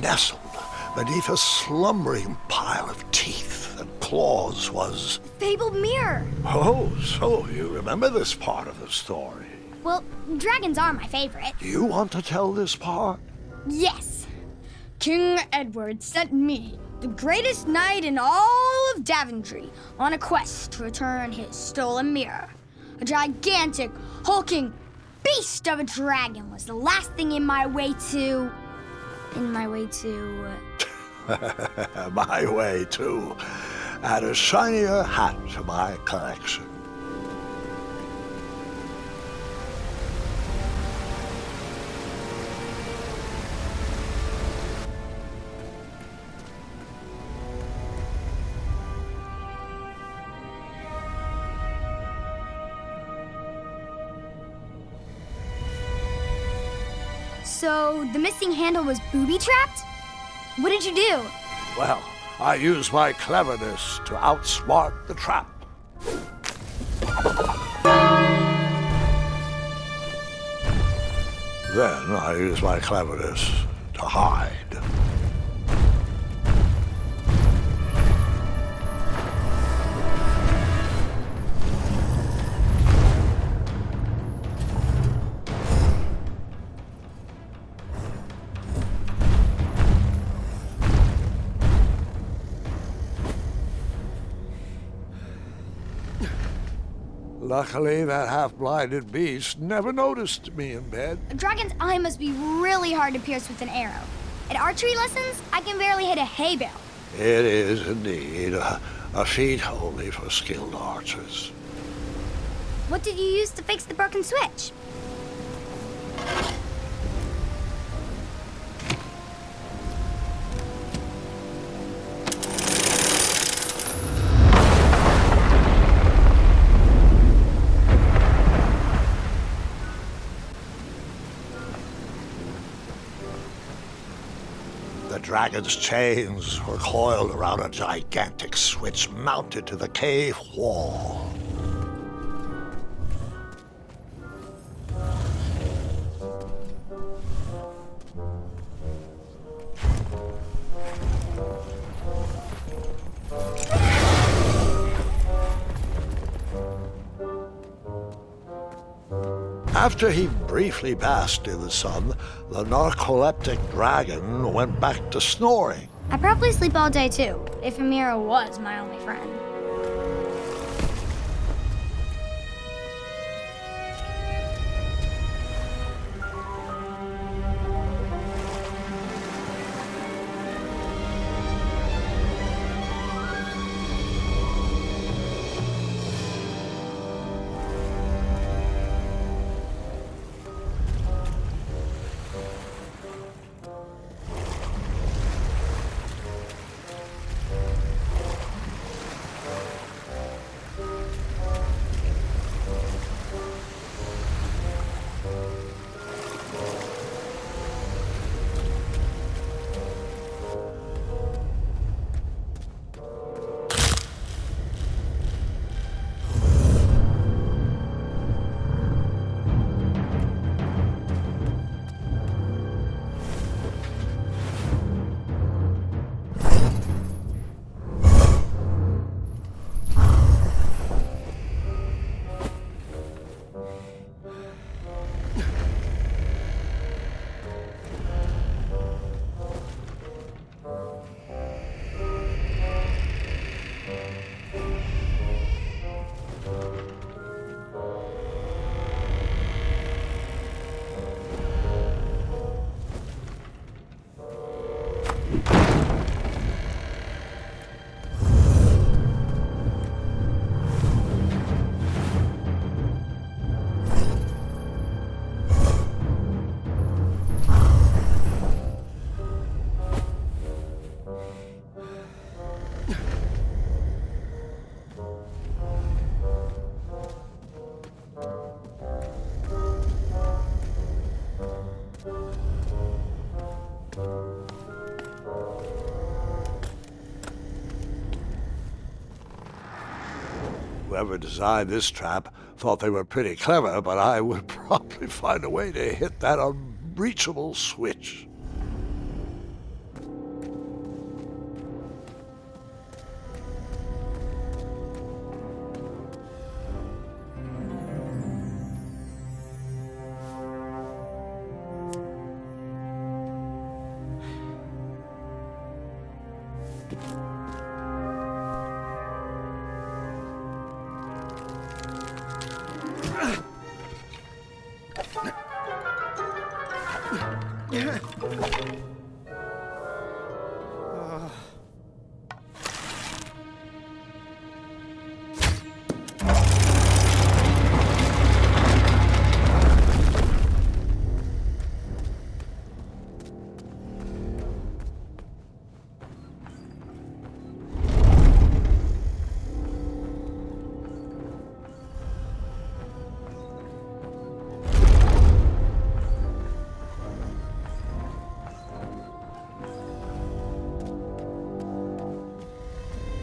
nestled beneath a slumbering pile of teeth and claws was... Fabled mirror! Oh, so you remember this part of the story? Well, dragons are my favorite. Do you want to tell this part? Yes! King Edward sent me, the greatest knight in all of Daventry, on a quest to return his stolen mirror. A gigantic, hulking beast of a dragon was the last thing in my way to... My way, too. Add a shinier hat to my collection. So, the missing handle was booby-trapped? What did you do? Well, I used my cleverness to outsmart the trap. Then I used my cleverness to hide. Luckily, that half-blinded beast never noticed me in bed. A dragon's eye must be really hard to pierce with an arrow. At archery lessons, I can barely hit a hay bale. It is indeed a feat only for skilled archers. What did you use to fix the broken switch? The dragon's chains were coiled around a gigantic switch mounted to the cave wall. After he briefly basked in the sun, the narcoleptic dragon went back to snoring. I probably sleep all day too, if a mirror was my only friend. Whoever designed this trap thought they were pretty clever, but I would probably find a way to hit that unreachable switch.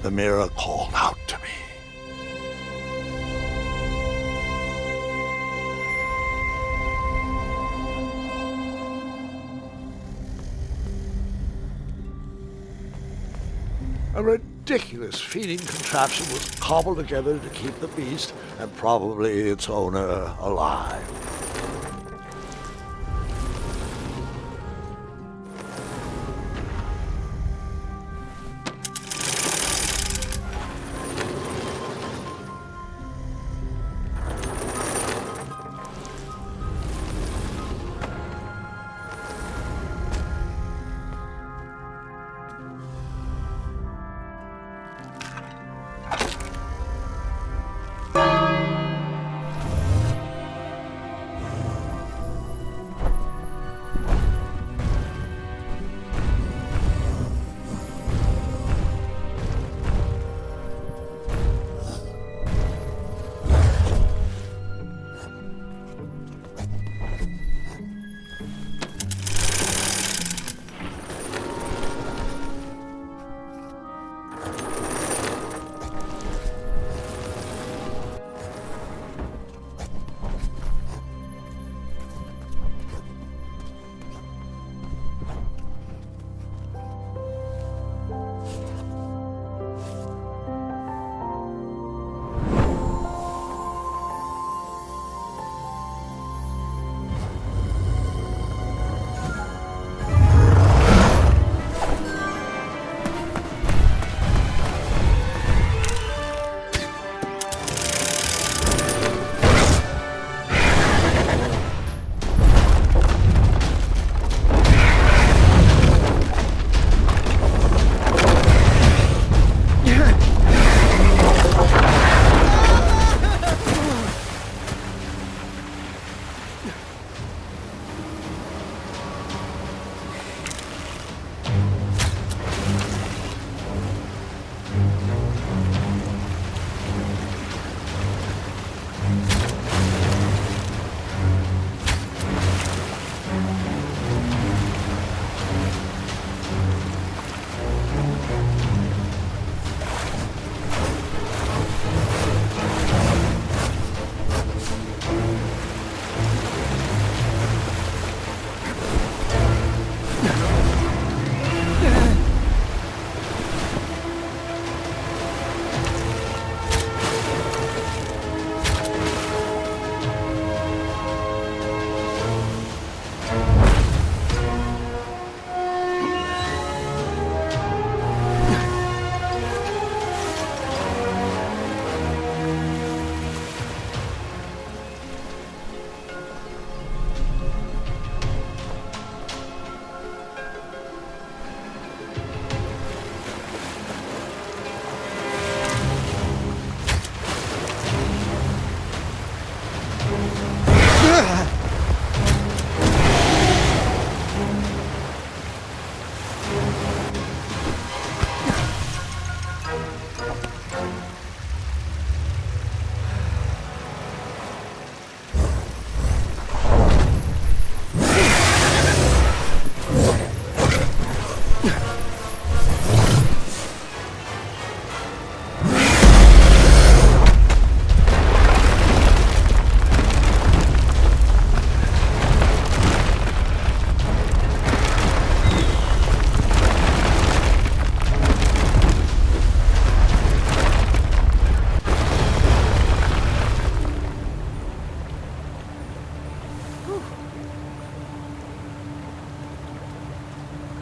the mirror called out to me. A ridiculous feeding contraption was cobbled together to keep the beast, and probably its owner, alive.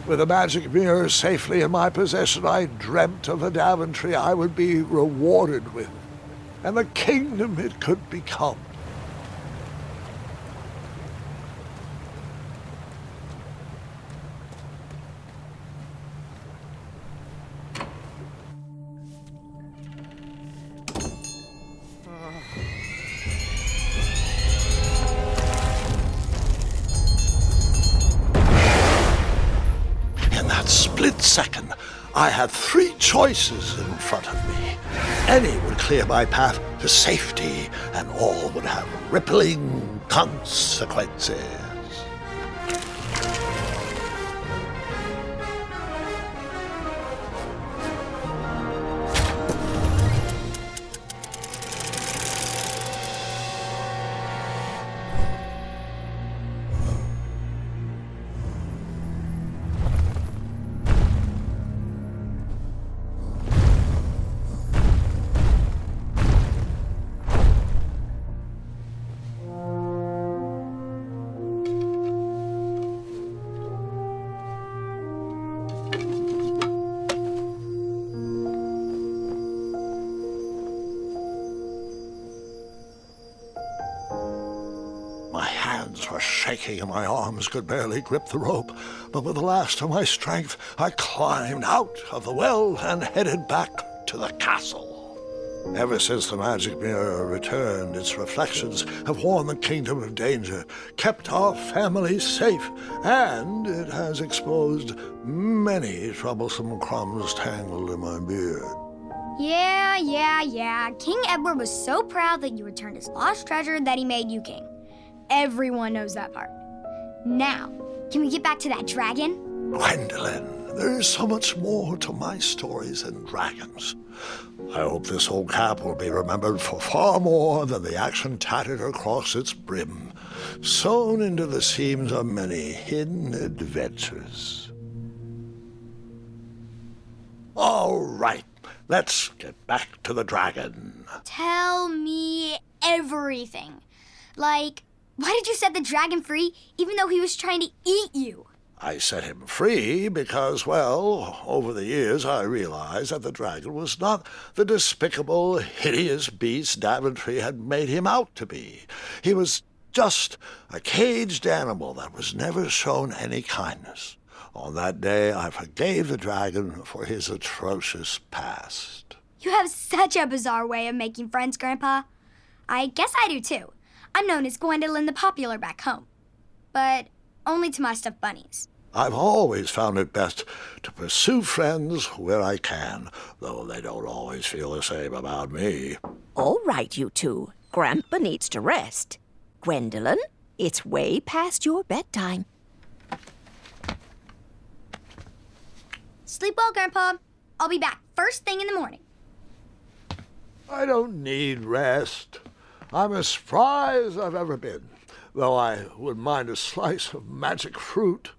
With the magic mirror safely in my possession, I dreamt of the Daventry I would be rewarded with, and the kingdom it could become. Split second, I had three choices in front of me. Any would clear my path to safety, and all would have rippling consequences. shaking and my arms could barely grip the rope, but with the last of my strength, I climbed out of the well and headed back to the castle. Ever since the magic mirror returned, its reflections have warned the kingdom of danger, kept our family safe, and it has exposed many troublesome crumbs tangled in my beard. Yeah. King Edward was so proud that you returned his lost treasure that he made you king. Everyone knows that part. Now, can we get back to that dragon? Gwendolyn, there is so much more to my stories than dragons. I hope this old cap will be remembered for far more than the action tattered across its brim, sewn into the seams of many hidden adventures. All right, let's get back to the dragon. Tell me everything. Like, why did you set the dragon free even though he was trying to eat you? I set him free because, well, over the years I realized that the dragon was not the despicable, hideous beast Daventry had made him out to be. He was just a caged animal that was never shown any kindness. On that day, I forgave the dragon for his atrocious past. You have such a bizarre way of making friends, Grandpa. I guess I do, too. I'm known as Gwendolyn the Popular back home. But only to my stuffed bunnies. I've always found it best to pursue friends where I can, though they don't always feel the same about me. All right, you two. Grandpa needs to rest. Gwendolyn, it's way past your bedtime. Sleep well, Grandpa. I'll be back first thing in the morning. I don't need rest. I'm as spry as I've ever been, though I wouldn't mind a slice of magic fruit.